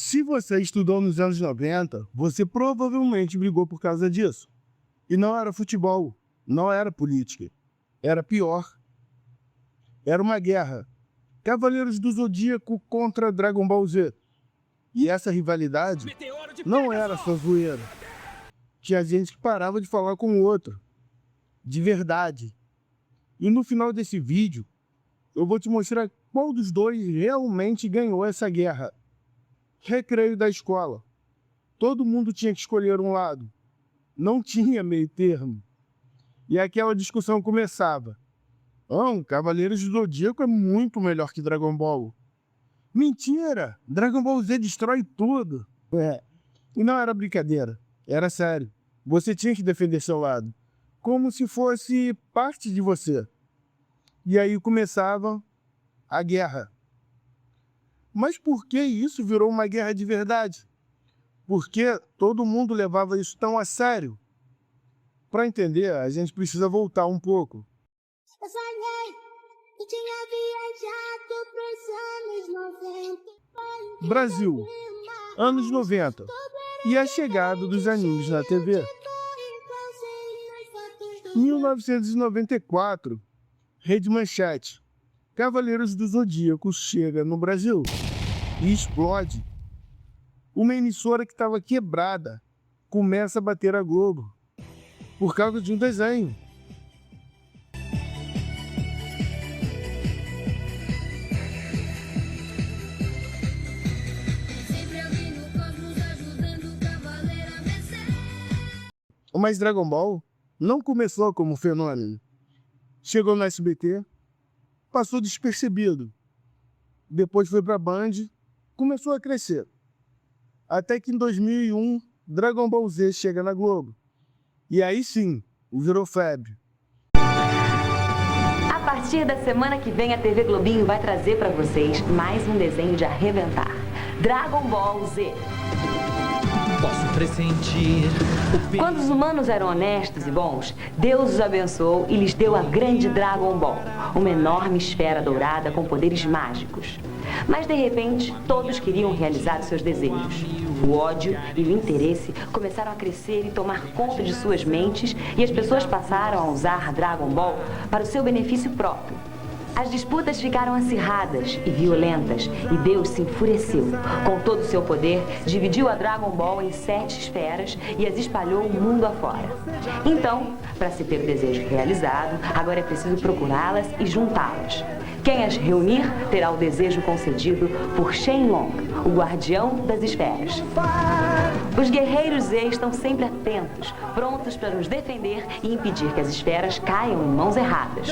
Se você estudou nos anos 90, você provavelmente brigou por causa disso. E não era futebol, não era política. Era pior. Era uma guerra. Cavaleiros do Zodíaco contra Dragon Ball Z. E essa rivalidade não era só zoeira. Tinha gente que parava de falar com o outro. De verdade. E no final desse vídeo, eu vou te mostrar qual dos dois realmente ganhou essa guerra. Recreio da escola. Todo mundo tinha que escolher um lado. Não tinha meio termo. E aquela discussão começava. Cavaleiros do Zodíaco é muito melhor que Dragon Ball. Mentira! Dragon Ball Z destrói tudo. E não era brincadeira. Era sério. Você tinha que defender seu lado. Como se fosse parte de você. E aí começava a guerra. Mas por que isso virou uma guerra de verdade? Porque todo mundo levava isso tão a sério. Para entender, a gente precisa voltar um pouco. Eu sonhei e tinha viajado pros anos 90. Brasil, anos 90. E a chegada dos animes na TV. 1994, Rede Manchete. Cavaleiros do Zodíaco chega no Brasil e explode. Uma emissora que estava quebrada começa a bater a Globo por causa de um desenho. Mas Dragon Ball não começou como fenômeno. Chegou no SBT, passou despercebido. Depois foi para a Band, começou a crescer. Até que em 2001, Dragon Ball Z chega na Globo. E aí sim, virou febre. A partir da semana que vem, a TV Globinho vai trazer para vocês mais um desenho de arrebentar. Dragon Ball Z. Posso pressentir o Quando os humanos eram honestos e bons, Deus os abençoou e lhes deu a grande Dragon Ball, uma enorme esfera dourada com poderes mágicos. Mas, de repente, todos queriam realizar os seus desejos. O ódio e o interesse começaram a crescer e tomar conta de suas mentes, e as pessoas passaram a usar Dragon Ball para o seu benefício próprio. As disputas ficaram acirradas e violentas, e Deus se enfureceu. Com todo o seu poder, dividiu a Dragon Ball em 7 esferas e as espalhou o mundo afora. Então, para se ter o desejo realizado, agora é preciso procurá-las e juntá-las. Quem as reunir terá o desejo concedido por Shenlong, o guardião das esferas. Os guerreiros Z estão sempre atentos, prontos para nos defender e impedir que as esferas caiam em mãos erradas.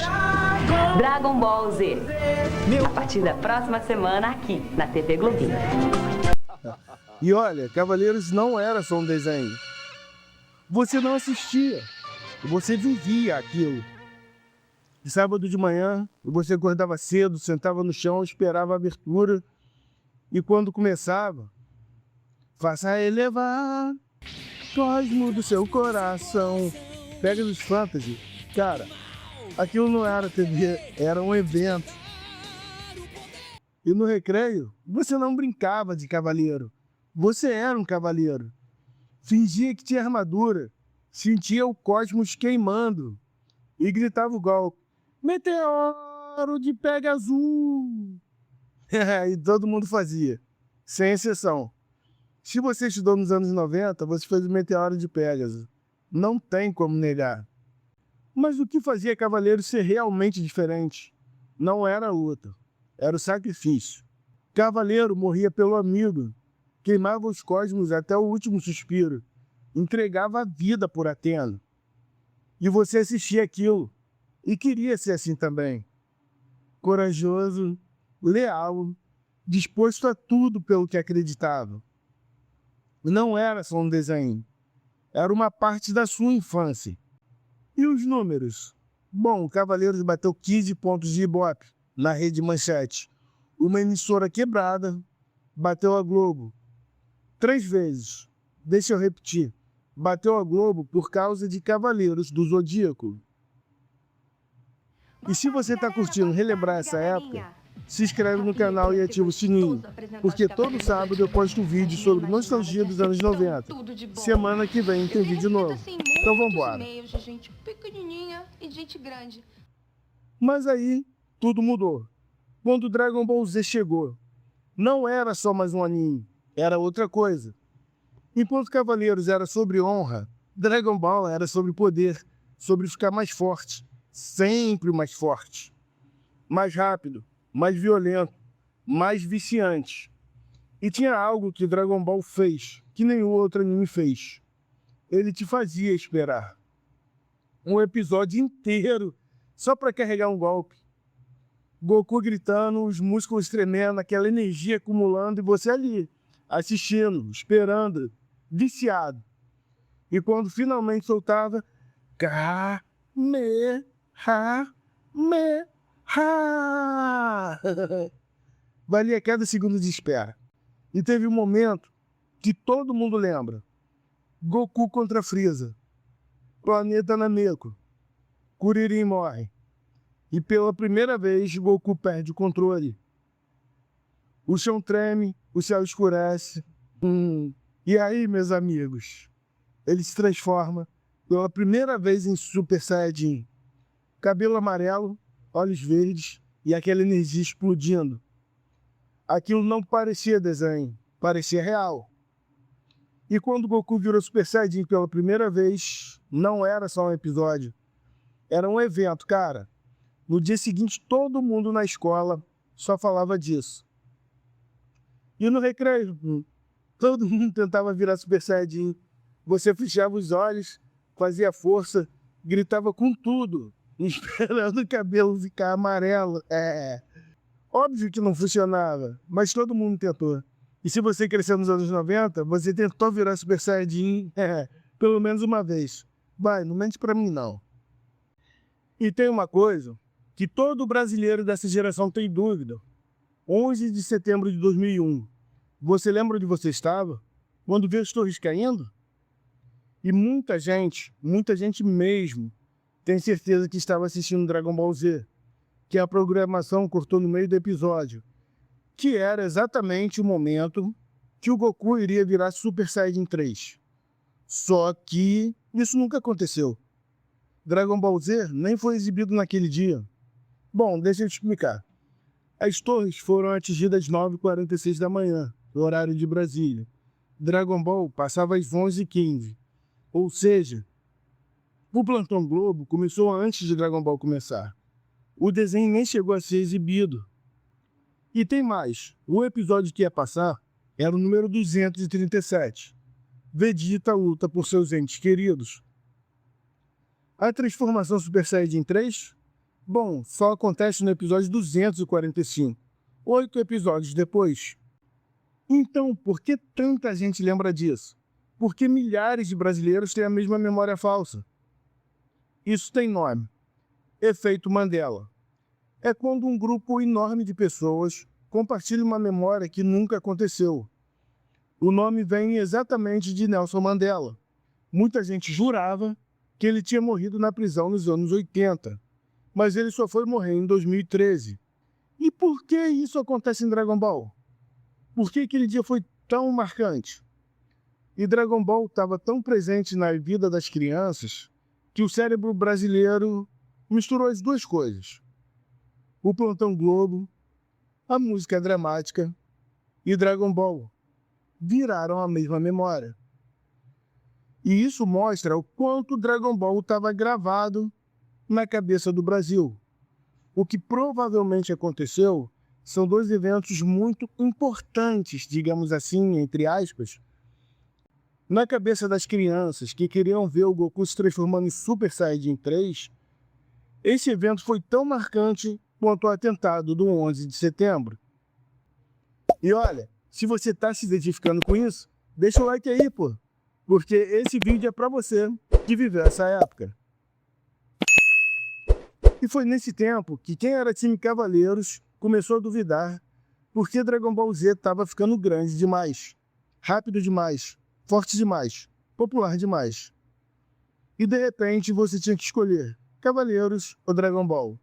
Dragon Ball Z, a partir da próxima semana aqui na TV Globinho. E olha, Cavaleiros não era só um desenho. Você não assistia, você vivia aquilo. De sábado de manhã, você acordava cedo, sentava no chão, esperava a abertura. E quando começava, faça elevar cosmo do seu coração. Pegasus Fantasy. Cara, aquilo não era TV, era um evento. E no recreio, você não brincava de cavaleiro. Você era um cavaleiro. Fingia que tinha armadura, sentia o cosmos queimando e gritava o golpe. Meteoro de Pegasus! E todo mundo fazia, sem exceção. Se você estudou nos anos 90, você fez o Meteoro de Pegasus. Não tem como negar. Mas o que fazia Cavaleiro ser realmente diferente? Não era a luta, era o sacrifício. Cavaleiro morria pelo amigo, queimava os cosmos até o último suspiro, entregava a vida por Atena. E você assistia aquilo. E queria ser assim também. Corajoso, leal, disposto a tudo pelo que acreditava. Não era só um desenho. Era uma parte da sua infância. E os números? Bom, o Cavaleiros bateu 15 pontos de Ibope na Rede Manchete. Uma emissora quebrada bateu a Globo 3 vezes. Deixa eu repetir. Bateu a Globo por causa de Cavaleiros do Zodíaco. E se você está curtindo relembrar essa época, se inscreve no canal e ativa o sininho, porque todo sábado eu posto um vídeo sobre nostalgia dos anos 90. Semana que vem tem vídeo novo. Então vambora. De gente pequenininha e de gente grande. Mas aí, tudo mudou. Quando o Dragon Ball Z chegou, não era só mais um anime, era outra coisa. Enquanto Cavaleiros era sobre honra, Dragon Ball era sobre poder, sobre ficar mais forte, sempre mais forte. Mais rápido, mais violento, mais viciante. E tinha algo que Dragon Ball fez, que nenhum outro anime fez. Ele te fazia esperar. Um episódio inteiro só para carregar um golpe. Goku gritando, os músculos tremendo, aquela energia acumulando e você ali, assistindo, esperando, viciado. E quando finalmente soltava, Kamehameha. Valia cada segundo de espera. E teve um momento que todo mundo lembra. Goku contra Freeza. Planeta Nameku. Kuririn morre. E pela primeira vez, Goku perde o controle. O chão treme, o céu escurece. E aí, meus amigos? Ele se transforma pela primeira vez em Super Saiyajin. Cabelo amarelo, olhos verdes e aquela energia explodindo. Aquilo não parecia desenho, parecia real. E quando Goku virou Super Saiyajin pela primeira vez, não era só um episódio. Era um evento, cara. No dia seguinte, todo mundo na escola só falava disso. E no recreio, todo mundo tentava virar Super Saiyajin. Você fechava os olhos, fazia força, gritava com tudo, esperando o cabelo ficar amarelo. Óbvio que não funcionava, mas todo mundo tentou. E se você cresceu nos anos 90, você tentou virar Super Saiyajin pelo menos uma vez. Vai, não mente pra mim não. E tem uma coisa que todo brasileiro dessa geração tem dúvida. 11 de setembro de 2001. Você lembra onde você estava? Quando viu as torres caindo? E muita gente mesmo, tem certeza que estava assistindo Dragon Ball Z, que a programação cortou no meio do episódio, que era exatamente o momento que o Goku iria virar Super Saiyajin 3. Só que isso nunca aconteceu. Dragon Ball Z nem foi exibido naquele dia. Bom, deixa eu te explicar. As torres foram atingidas às 9h46 da manhã, no horário de Brasília. Dragon Ball passava às 11h15. Ou seja, o Plantão Globo começou antes de Dragon Ball começar. O desenho nem chegou a ser exibido. E tem mais. O episódio que ia passar era o número 237. Vegeta luta por seus entes queridos. A transformação Super Saiyajin 3? Bom, só acontece no episódio 245. 8 episódios depois. Então, por que tanta gente lembra disso? Porque milhares de brasileiros têm a mesma memória falsa. Isso tem nome. Efeito Mandela. É quando um grupo enorme de pessoas compartilha uma memória que nunca aconteceu. O nome vem exatamente de Nelson Mandela. Muita gente jurava que ele tinha morrido na prisão nos anos 80, mas ele só foi morrer em 2013. E por que isso acontece em Dragon Ball? Por que aquele dia foi tão marcante? E Dragon Ball estava tão presente na vida das crianças que o cérebro brasileiro misturou as duas coisas. O Plantão Globo, a música dramática e Dragon Ball viraram a mesma memória. E isso mostra o quanto Dragon Ball estava gravado na cabeça do Brasil. O que provavelmente aconteceu são dois eventos muito importantes, digamos assim, entre aspas, na cabeça das crianças que queriam ver o Goku se transformando em Super Saiyajin 3. Esse evento foi tão marcante quanto o atentado do 11 de setembro. E olha, se você está se identificando com isso, deixa o like aí, pô. Porque esse vídeo é pra você que viveu essa época. E foi nesse tempo que quem era time Cavaleiros começou a duvidar porque Dragon Ball Z estava ficando grande demais, rápido demais, forte demais, popular demais. E de repente você tinha que escolher Cavaleiros ou Dragon Ball.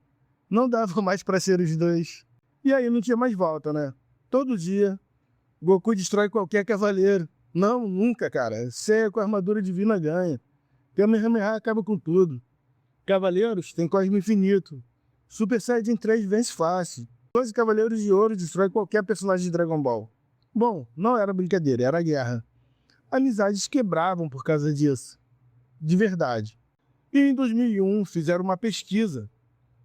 Não dava mais para ser os dois. E aí não tinha mais volta, né? Todo dia, Goku destrói qualquer cavaleiro. Não, nunca, cara. Seiya com a armadura divina ganha. Kamehameha acaba com tudo. Cavaleiros tem Cosmo Infinito. Super Saiyajin 3 vence fácil. 12 Cavaleiros de Ouro destrói qualquer personagem de Dragon Ball. Bom, não era brincadeira, era guerra. Amizades quebravam por causa disso. De verdade. E em 2001 fizeram uma pesquisa.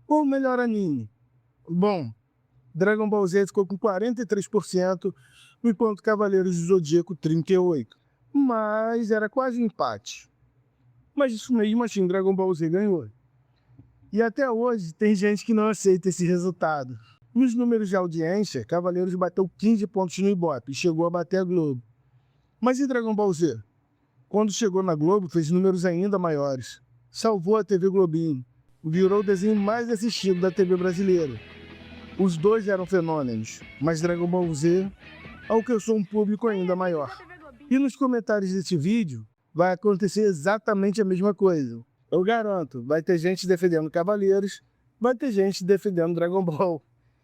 Qual o melhor anime? Bom, Dragon Ball Z ficou com 43%, enquanto Cavaleiros do Zodíaco 38%. Mas era quase um empate. Mas isso mesmo assim, Dragon Ball Z ganhou. E até hoje tem gente que não aceita esse resultado. Nos números de audiência, Cavaleiros bateu 15 pontos no Ibope e chegou a bater a Globo. Mas e Dragon Ball Z? Quando chegou na Globo, fez números ainda maiores. Salvou a TV Globinho. Virou o desenho mais assistido da TV brasileira. Os dois eram fenômenos, mas Dragon Ball Z alcançou um público ainda maior. E nos comentários desse vídeo, vai acontecer exatamente a mesma coisa. Eu garanto, vai ter gente defendendo Cavaleiros, vai ter gente defendendo Dragon Ball.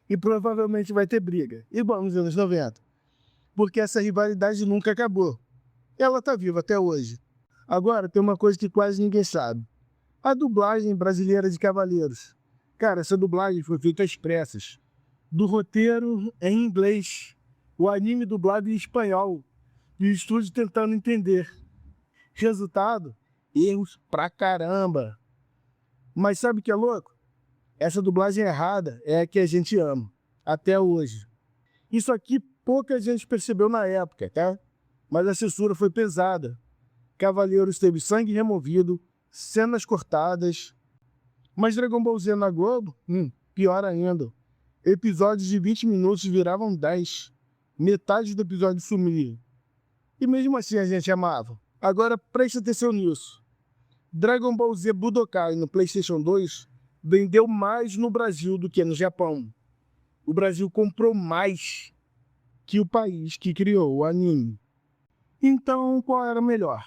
E provavelmente vai ter briga, igual nos anos 90. Porque essa rivalidade nunca acabou. Ela tá viva até hoje. Agora, tem uma coisa que quase ninguém sabe. A dublagem brasileira de Cavaleiros. Cara, essa dublagem foi feita às pressas. Do roteiro em inglês. O anime dublado em espanhol. E o estúdio tentando entender. Resultado? Erros pra caramba. Mas sabe o que é louco? Essa dublagem errada é a que a gente ama. Até hoje. Isso aqui pouca gente percebeu na época, tá? Mas a censura foi pesada. Cavaleiros teve sangue removido, cenas cortadas. Mas Dragon Ball Z na Globo? Pior ainda. Episódios de 20 minutos viravam 10. Metade do episódio sumia. E mesmo assim a gente amava. Agora preste atenção nisso. Dragon Ball Z Budokai no PlayStation 2 vendeu mais no Brasil do que no Japão. O Brasil comprou mais que o país que criou o anime. Então, qual era melhor?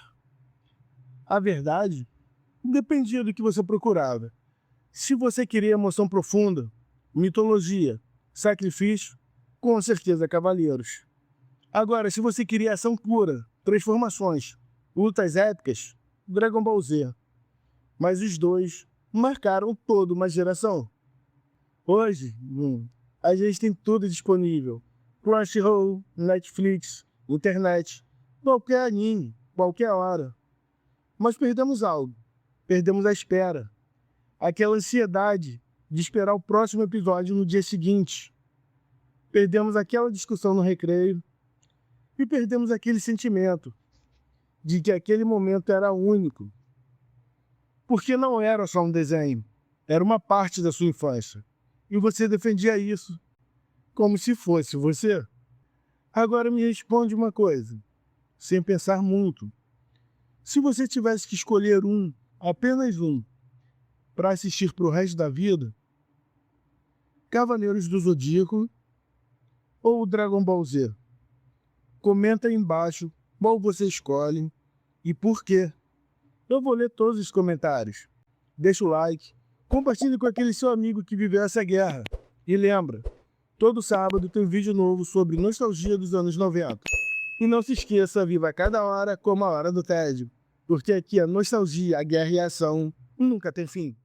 A verdade, dependia do que você procurava. Se você queria emoção profunda, mitologia, sacrifício, com certeza Cavaleiros. Agora, se você queria ação pura, transformações, lutas épicas, Dragon Ball Z. Mas os dois marcaram toda uma geração. Hoje, a gente tem tudo disponível. Crunchyroll, Netflix, internet, qualquer anime, qualquer hora. Mas perdemos algo. Perdemos a espera. Aquela ansiedade de esperar o próximo episódio no dia seguinte. Perdemos aquela discussão no recreio. E perdemos aquele sentimento de que aquele momento era único. Porque não era só um desenho. Era uma parte da sua infância. E você defendia isso como se fosse você. Agora me responde uma coisa, sem pensar muito. Se você tivesse que escolher apenas um, para assistir para o resto da vida, Cavaleiros do Zodíaco ou Dragon Ball Z? Comenta aí embaixo qual você escolhe e por quê. Eu vou ler todos os comentários. Deixa o like, compartilhe com aquele seu amigo que viveu essa guerra. E lembra, todo sábado tem um vídeo novo sobre nostalgia dos anos 90. E não se esqueça, viva cada hora como a hora do tédio. Porque aqui a nostalgia, a guerra e a ação nunca tem fim.